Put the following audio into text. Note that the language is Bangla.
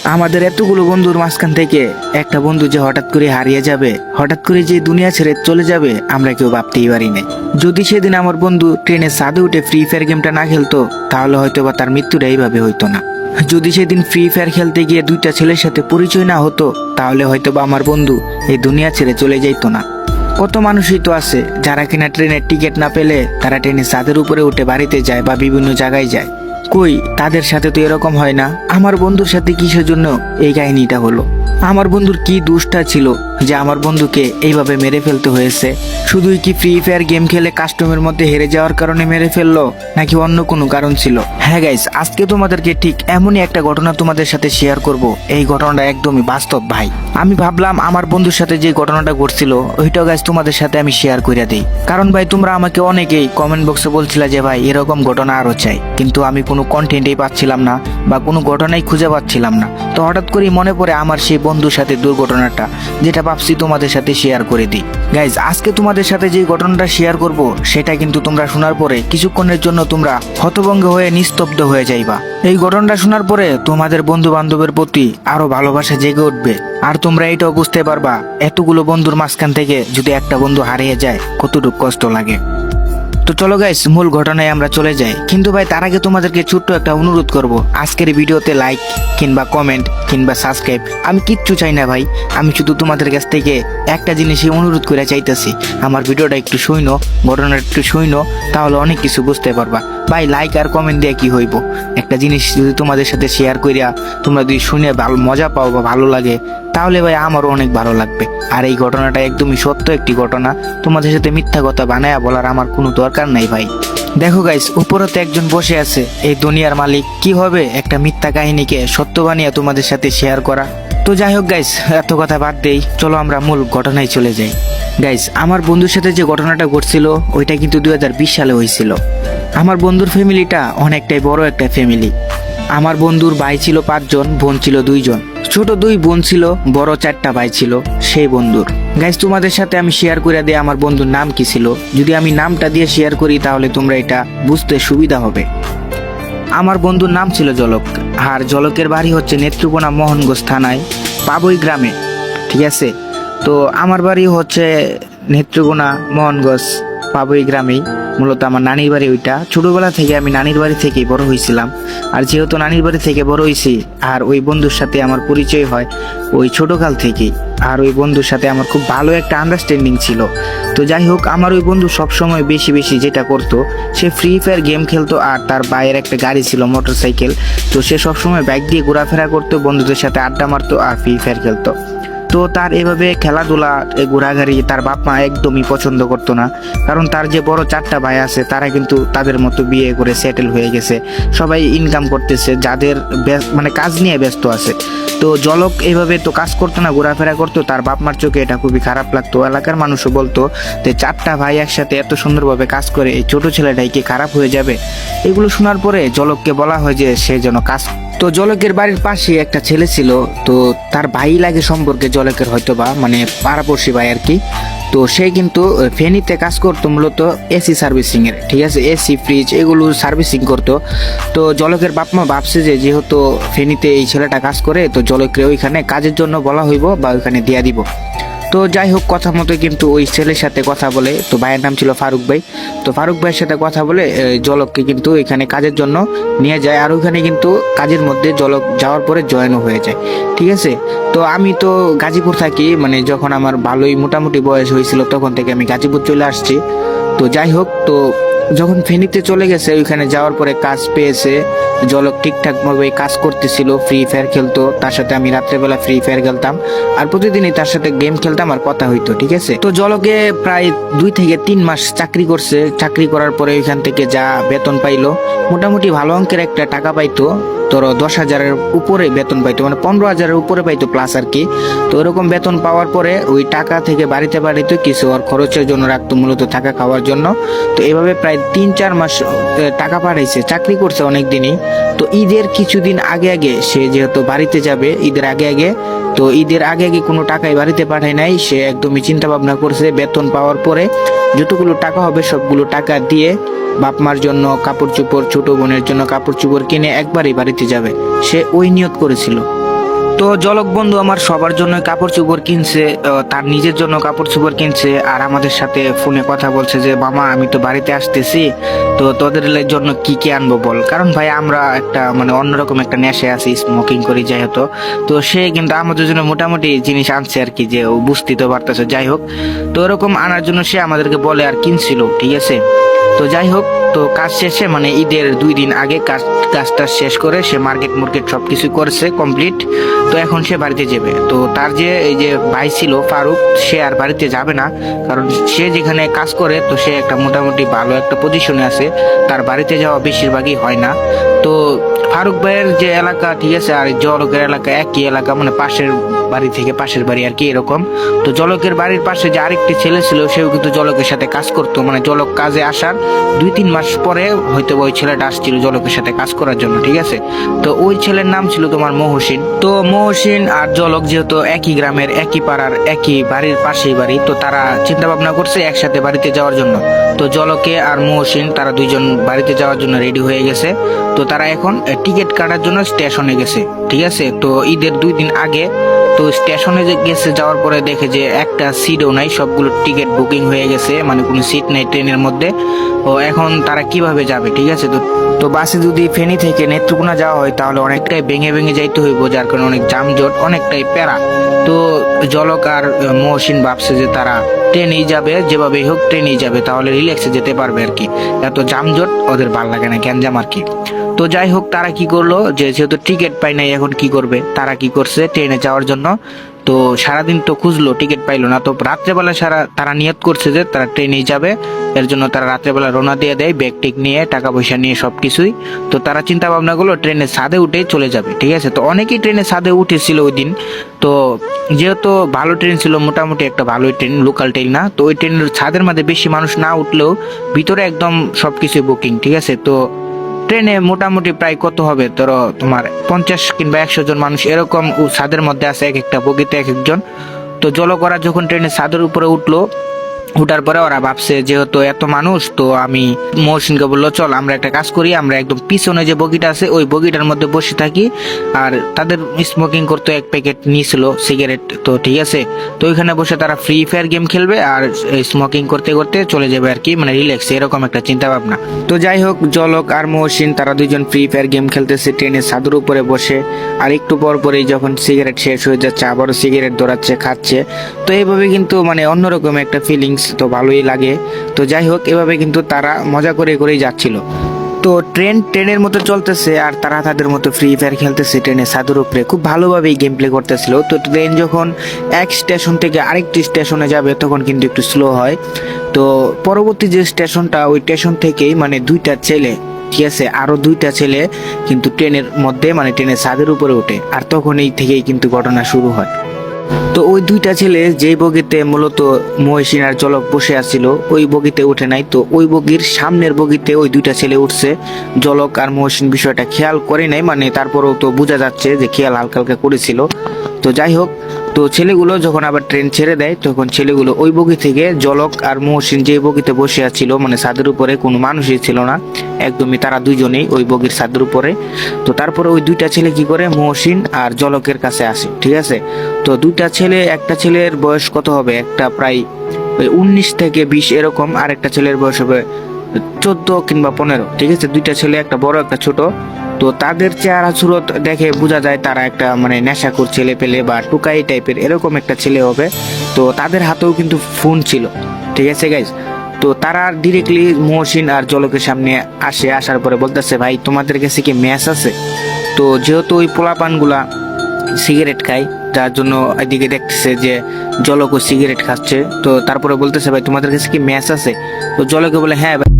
আমাদের এতগুলো বন্ধুর মাঝখান থেকে একটা বন্ধু যে হঠাৎ করে হারিয়ে যাবে, হঠাৎ করে যে দুনিয়া ছেড়ে চলে যাবে, আমরা কেউ ভাবতেই পারি নাই। যদি সেদিন আমার বন্ধু ট্রেনের ছাদে উঠে ফ্রি ফায়ার গেমটা না খেলতো, তাহলে হয়তো বা তার মৃত্যুটা এইভাবে হইতো না। যদি সেদিন ফ্রি ফায়ার খেলতে গিয়ে দুইটা ছেলের সাথে পরিচয় না হতো, তাহলে হয়তো বা আমার বন্ধু এই দুনিয়া ছেড়ে চলে যাইতো না। কত মানুষই তো আছে যারা কিনা ট্রেনের টিকিট না পেলে তারা ট্রেনের ছাদের উপরে উঠে বাড়িতে যায় বা বিভিন্ন জায়গায় যায়। কই, তাদের সাথে তো এরকম হয় না। আমার বন্ধুর সাথে কিসের জন্য এই কাহিনীটা হলো? আমার বন্ধুর কি দোষটা ছিল যে আমার বন্ধুকে এইভাবে মেরে ফেলতে হয়েছে? শুধুই কি ফ্রি ফায়ার গেম খেলে কাস্টমের মধ্যে হেরে যাওয়ার কারণে মেরে ফেললো, নাকি অন্য কোনো কারণ ছিল? হ্যাঁ গাইস, আজকে তোমাদেরকে ঠিক এমনই একটা ঘটনা তোমাদের সাথে শেয়ার করব। এই ঘটনাটা একদমই বাস্তব ভাই। আমি ভাবলাম আমার বন্ধুর সাথে যে ঘটনাটা ঘটছিল ওইটাও গাইস তোমাদের সাথে আমি শেয়ার করে দিই। কারণ ভাই তোমরা আমাকে অনেকেই কমেন্ট বক্সে বলছিলা যে ভাই এরকম ঘটনা আরো চাই, কিন্তু আমি কোনো কন্টেন্টই পাচ্ছিলাম না বা কোনো ঘটনাই খুঁজে পাচ্ছিলাম না। তো হঠাৎ করেই মনে পড়ে আমার সেই বন্ধুর সাথে দুর্ঘটনাটা, যেটা ভাবছি তোমাদের সাথে শেয়ার করে দিই। গাইজ, আজকে তোমাদের সাথে যে ঘটনাটা শেয়ার করব সেটা কিন্তু তোমরা শোনার পরে কিছুক্ষণের জন্য তোমরা হতভম্ব হয়ে নিস্তব্ধ হয়ে যাইবা। এই ঘটনাটা শোনার পরে তোমাদের বন্ধু বান্ধবের প্রতি আরো ভালোবাসা জেগে উঠবে। আর তোমরা এটাও বুঝতে পারবা এতগুলো বন্ধুর মাঝখান থেকে যদি একটা বন্ধু হারিয়ে যায় কতটুকু কষ্ট লাগে। তো চলো গাইস, মূল ঘটনায় আমরা চলে যাই। কিন্তু ভাই তার আগে তোমাদেরকে ছোট্ট একটা অনুরোধ করব, আজকের ভিডিওতে লাইক কিংবা কমেন্ট কিংবা সাবস্ক্রাইব আমি কিচ্ছু চাই না ভাই। আমি শুধু তোমাদের কাছ থেকে একটা জিনিসই অনুরোধ করে চাইতেছি, আমার ভিডিওটা একটু শুইনো, ঘটনাটা একটু শুইনো, তাহলে অনেক কিছু বুঝতে পারবা। ভাই লাইক আর কমেন্ট দিয়ে কি হইব? একটা জিনিস যদি তোমাদের সাথে শেয়ার করিয়া তোমরা যদি শুনে ভালো মজা পাও বা ভালো লাগে, তাহলে ভাই আমারও অনেক ভালো লাগবে। আর এই ঘটনাটা একদমই সত্য একটি ঘটনা, তোমাদের সাথে মিথ্যা কথা বানায়া বলার আমার কোনো দরকার নাই ভাই। দেখো গাইস, উপরতে একজন বসে আছে, এই দুনিয়ার মালিক। কি হবে একটা মিথ্যা কাহিনীকে সত্য বানিয়ে তোমাদের সাথে শেয়ার করা? তো যাই হোক গাইস, এত কথা বাদ দেই, চলো আমরা মূল ঘটনায় চলে যাই। গাইস, আমার বন্ধুর সাথে যে ঘটনাটা ঘটছিল ওইটা কিন্তু 2020 সালে হয়েছিল। আমার বন্ধুর ফ্যামিলিটা অনেকটাই বড় একটা ফ্যামিলি। আমার বন্ধুর ভাই ছিল 5 জন, বোন ছিল 2 জন। ছোট 2 বোন ছিল, বড় 4টা ভাই ছিল সেই বন্ধুর। গাইস, তোমাদের সাথে আমি শেয়ার করে দিই আমার বন্ধুর নাম কি ছিল। যদি আমি নামটা দিয়ে শেয়ার করি তাহলে তোমরা এটা বুঝতে সুবিধা হবে। আমার বন্ধুর নাম ছিল জলক, আর জলকের বাড়ি হচ্ছে নেত্রকোনা মোহনগঞ্জ থানায় পাবই গ্রামে, ঠিক আছে? তো আমার বাড়ি হচ্ছে নেত্রকোনা মোহনগঞ্জ পাবই গ্রামেই, মূলত আমার নানির বাড়ি ওইটা। ছোটবেলা থেকে আমি নানির বাড়ি থেকেই বড় হয়েছিলাম। আর যেহেতু নানির বাড়ি থেকে বড় হয়েছি, আর ওই বন্ধুর সাথে আমার পরিচয় হয় ওই ছোটকাল থেকেই। আর ওই বন্ধুর সাথে আমার খুব ভালো একটা আন্ডারস্ট্যান্ডিং ছিল। তো যাই হোক, আমার ওই বন্ধু সবসময় বেশি বেশি যেটা করতো, সে ফ্রি ফায়ার গেম খেলতো। আর তার বাইরের একটা গাড়ি ছিল, মোটরসাইকেল। তো সে সবসময় বাইক দিয়ে ঘোরাফেরা করতো, বন্ধুদের সাথে আড্ডা মারতো আর ফ্রি ফায়ার খেলতো। তো তার এভাবে খেলাধুলা ঘোরাঘুরি তার বাপ মা একদমই পছন্দ করতো না। কারণ তার যে বড় 4টা ভাই আছে তারা কিন্তু তাদের মতো বিয়ে করে সেটেল হয়ে গেছে, সবাই ইনকাম করতেছে, যাদের মানে কাজ নিয়ে ব্যস্ত আছে। তো জলক এইভাবে তো কাজ করতো না, ঘোরাফেরা করতো। তার বাপ মার চোখে এটা খুবই খারাপ লাগতো। এলাকার মানুষও বলতো যে 4টা ভাই একসাথে এত সুন্দরভাবে কাজ করে, এই ছোট ছেলেটাই কি খারাপ হয়ে যাবে? এগুলো শোনার পরে জলককে বলা হয় যে সে যেন কাজ। তো জলকের বাড়ির পাশে একটা ছেলে ছিল, তো তার ভাই লাগে সম্পর্কে জলকের, হয়তোবা মানে পাড়াপড়শি ভাই আর কি। তো সে কিন্তু ফেনীতে কাজ করতো, মূলত এসি সার্ভিসিং এর, ঠিক আছে? এসি ফ্রিজ এগুলো সার্ভিসিং করতো। তো জলকের বাপ মা ভাবছে যে যেহেতু ফেনীতে এই ছেলেটা কাজ করে, তো জলককে ওইখানে কাজের জন্য বলা হইব বা ওইখানে দিয়া দিব। তো যাই হোক, কথা মতো কিন্তু ওই ছেলের সাথে কথা বলে, তো ভাইয়ের নাম ছিল ফারুক ভাই। তো ফারুক ভাইয়ের সাথে কথা বলে জলককে কিন্তু এখানে কাজের জন্য নিয়ে যায়। আর ওইখানে কিন্তু কাজের মধ্যে জলক যাওয়ার পরে জয়েনও হয়ে যায়, ঠিক আছে? তো আমি তো গাজীপুর থাকি, মানে যখন আমার ভালোই মোটামুটি বয়স হয়েছিল তখন থেকে আমি গাজীপুর চলে আসছি। তো যাই হোক, তো যখন ফেনীতে চলে গেছে ওইখানে যাওয়ার পরে কাজ পেয়েছে। জলক ঠিকঠাক ভাবে কাজ করতেছিল, ফ্রি ফায়ার খেলতো, তার সাথে আমি রাত্রেবেলা ফ্রি ফায়ার খেলতাম আর প্রতিদিনই তার সাথে গেম খেলতাম আর কথা হইতো, ঠিক আছে? তো জলকে প্রায় 2 থেকে 3 মাস চাকরি করছে। চাকরি করার পরে ওইখান থেকে যা বেতন পাইলো, মোটামুটি ভালো অঙ্কের একটা টাকা পাইতো। ধরো 10,000-এর উপরে বেতন পাইতো, মানে 15,000-এর উপরে পাইতো প্লাস আর কি। তো এরকম বেতন পাওয়ার পরে ওই টাকা থেকে বাড়িতে বাড়িতে কিছু আর খরচের জন্য রাখতো, মূলত থাকা খাওয়ার জন্য। তো এভাবে প্রায় 3-4 মাস টাকা পাঠাইছে, চাকরি করছে অনেক দিনই। তো ঈদের কিছুদিন আগে আগে সে যেহেতু বাড়িতে যাবে ঈদের আগে আগে, তো ঈদের আগে আগে কোনো টাকাই বাড়িতে পাঠায় নাই। সে একদমই চিন্তা ভাবনা করছে বেতন পাওয়ার পরে যতগুলো টাকা হবে সবগুলো টাকা দিয়ে বাপ মার জন্য কাপড় চোপড়, ছোট বোনের জন্য কাপড় চোপড় কিনে একবারই বাড়িতে যাবে, সে ওই নিয়ত করেছিল। তো জলক বন্ধু আমার সবার জন্য কাপড় চোপড় কিনছে, তার নিজের জন্য কাপড় চোপড় কিনছে, আর আমাদের সাথে ফোনে কথা বলছে যে মামা আমি তো বাড়িতে আসতেছি, তো তোদের জন্য কি কি আনবো বল। কারণ ভাই আমরা একটা মানে অন্যরকম একটা নেশে আছি, স্মোকিং করি যেহেতু। তো সে কিন্তু আমাদের জন্য মোটামুটি জিনিস আনছে আর কি, যে ও বুঝতে তো পারতেছে। যাই হোক, তো এরকম আনার জন্য সে আমাদেরকে বলে আর কিনছিল, ঠিক আছে। তো যাই হোক, তো কাজ শেষে মানে ঈদের 2 দিন আগে কাজটা শেষ করে সে মার্কেট সবকিছু করেছে কমপ্লিট। তো এখন সে বাড়িতে যাবে। তো তার যে এই যে ভাই ছিল ফারুক, সে আর বাড়িতে যাবে না, কারণ সে যেখানে কাজ করে তো সে একটা মোটামুটি ভালো একটা পজিশনে আছে, তার বাড়িতে যাওয়া বেশিরভাগই হয় না। তো ফারুক ভাইয়ের যে এলাকা, ঠিক আছে, আর জলকের এলাকা একই এলাকা, মানে পাশের বাড়ি থেকে পাশের বাড়ি আর কি এরকম। তো জলকের বাড়ির পাশে যে আরেকটি ছেলে ছিল, সেও কিন্তু জলকের সাথে কাজ করতো, মানে জলক কাজে আসার 2-3 মাস পরে হয়তো ওই ছেলেটা আসছিল জলকের সাথে কাজ করার জন্য, ঠিক আছে। তো ওই ছেলের নাম ছিল তোমার মহসিন। তো মহসিন আর জলক যেহেতু একই গ্রামের, একই পাড়ার, একই বাড়ির পাশেই বাড়ি, তো তারা চিন্তা ভাবনা করছে একসাথে বাড়িতে যাওয়ার জন্য। তো জলকে আর মহসিন তারা দুইজন বাড়িতে যাওয়ার জন্য রেডি হয়ে গেছে। তো তারা এখন টিকিট কাটার জন্য স্টেশনে গেছে, ঠিক আছে। তো ঈদের 2 দিন আগে তো স্টেশনে গেছে, যাওয়ার পরে দেখে যে একটা সিটও নাই, সবগুলো টিকিট বুকিং হয়ে গেছে, মানে কোনো সিট নাই ট্রেনের মধ্যে। ও এখন তারা কিভাবে যাবে, ঠিক আছে। তো তো বাসে যদি ফেনী থেকে নেত্রকোনা যাওয়া হয় তাহলে অনেকটাই ভেঙে ভেঙে যাইতে হইব, যার কারণে অনেক যানজট, অনেকটাই প্যারা। তো জলক আর মহসিন ভাবছে যে তারা ট্রেনেই যাবে, যেভাবেই হোক ট্রেনেই যাবে, তাহলে রিল্যাক্সে যেতে পারবে আর কি। এত যানজট ওদের ভাল লাগে না, গ্যাঞ্জাম আর কি। তো যাই হোক, তারা কি করলো, যে যেহেতু টিকিট পাই নাই এখন কি করবে, তারা কি করছে ট্রেনে যাওয়ার জন্য। তো সারাদিন তো খুঁজলো, টিকিট পাইলো না। তো রাত্রেবেলা তারা নিয়ত করছে যে তারা ট্রেনেই যাবে। এর জন্য তারা রাত্রেবেলা রওনা দিয়ে দেয়, ব্যাগ টেক নিয়ে, টাকা পয়সা নিয়ে, সবকিছুই। তো তারা চিন্তা ভাবনা করলো ট্রেনের ছাদে উঠে চলে যাবে, ঠিক আছে। তো অনেকেই ট্রেনের ছাদে উঠেছিল ওই দিন। তো যেহেতু ভালো ট্রেন ছিল, মোটামুটি একটা ভালো ট্রেন, লোকাল ট্রেন না, তো ওই ট্রেনের ছাদের মধ্যে বেশি মানুষ না উঠলেও ভিতরে একদম সবকিছু বুকিং, ঠিক আছে। তো ট্রেনে মোটামুটি প্রায় কত হবে ধরো তোমার 50 কিংবা 100 জন মানুষ এরকম ছাদের মধ্যে আছে, এক একটা বগিতে এক একজন। তো জলকরা যখন ট্রেনের ছাদের উপরে উঠলো, উঠার পরে ওরা ভাবছে যেহেতু এত মানুষ, তো আমি মহসিনকে বললো চল আমরা একটা কাজ করি, আমরা একদম পিছনে যে বগিটা আছে ওই বগিটার মধ্যে বসে থাকি। আর তাদের স্মোকিং করতে 1 প্যাকেট নিয়েছিল সিগারেট, তো ঠিক আছে। তো ওইখানে বসে তারা ফ্রি ফায়ার গেম খেলবে আর স্মোকিং করতে করতে চলে যাবে আর কি, মানে রিল্যাক্স, এরকম একটা চিন্তা ভাবনা। তো যাই হোক, জলক আর মহসিন তারা দুইজন ফ্রি ফায়ার গেম খেলতেছে ট্রেনের ছাদের উপরে বসে। আর একটু পর পরেই যখন সিগারেট শেষ হয়ে যাচ্ছে, আবারও সিগারেট ধরাচ্ছে, খাচ্ছে। তো এইভাবে কিন্তু মানে অন্যরকম একটা ফিলিংস, তো ভালোই লাগে। তো যাই হোক, এভাবে কিন্তু তারা মজা করে করেই যাচ্ছিল। তো ট্রেনের মতো চলতেছে আর তারা তাদের মতো ফ্রি ফায়ার খেলতেছে ট্রেনের ছাদের উপরে, খুব ভালোভাবেই গেম প্লে করতেছিল। তো ট্রেন যখন এক স্টেশন থেকে আরেকটি স্টেশনে যাবে তখন কিন্তু একটু স্লো হয়। তো পরবর্তী যে স্টেশনটা, ওই স্টেশন থেকেই মানে 2টা ছেলে, ঠিক আছে, আরো 2টা ছেলে কিন্তু ট্রেনের মধ্যে মানে ট্রেনের ছাদের উপরে ওঠে। আর তখন এই থেকেই কিন্তু ঘটনা শুরু হয়। তো ওই 2টা ছেলে যেই বগিতে মূলত মহসিন আর জলক বসে আছিল ওই বগিতে উঠে নাই। তো ওই বগির সামনের বগিতে ওই 2টা ছেলে উঠছে। জলক আর মহসিন বিষয়টা খেয়াল করে নাই, মানে তারপরেও তো বোঝা যাচ্ছে যে খেয়াল হালকা হালকা করেছিল। তো যাই হোক, তো ছেলেগুলো যখন আবার ট্রেন ছেড়ে দেয় তখন ছেলেগুলো ওই বগি থেকে, জলক আর মহসিন যে বগিতে বসে আছিল মানে ছাদের উপরে কোনো মানুষই ছিল না, একদমই তারা দুইজনেই ওই বগির ছাদের উপরে। তো তারপরে ওই 2টা ছেলে কি করে, মহসিন আর জলকের কাছে আসে, ঠিক আছে। তো 2টা ছেলে, একটা ছেলের বয়স কত হবে, একটা প্রায় 19 থেকে 20 এরকম, আর একটা ছেলের বয়স হবে 14 কিংবা 15, ঠিক আছে। 2টা ছেলে, একটা বড় একটা ছোট। তো তাদের চেহারা সুরত দেখে বোঝা যায় তারা একটা মানে নেশাখোর ছেলে পেলে বা টুকাই টাইপের এরকম একটা ছেলে হবে। তো তাদের হাতেও কিন্তু ফোন ছিল, ঠিক আছে গাইজ। তো তারা ডিরেক্টলি মহসিন আর জলকের সামনে আসে, আসার পরে বলতেছে ভাই তোমাদের কাছে কি ম্যাচ আছে। তো যেহেতু ওই পোলাপানগুলা সিগারেট খায়, যার জন্য এদিকে দেখতেছে যে জলকও সিগারেট খাচ্ছে। তো তারপরে বলতেছে ভাই তোমাদের কাছে কি ম্যাচ আছে। তো জলকে বলে হ্যাঁ ভাই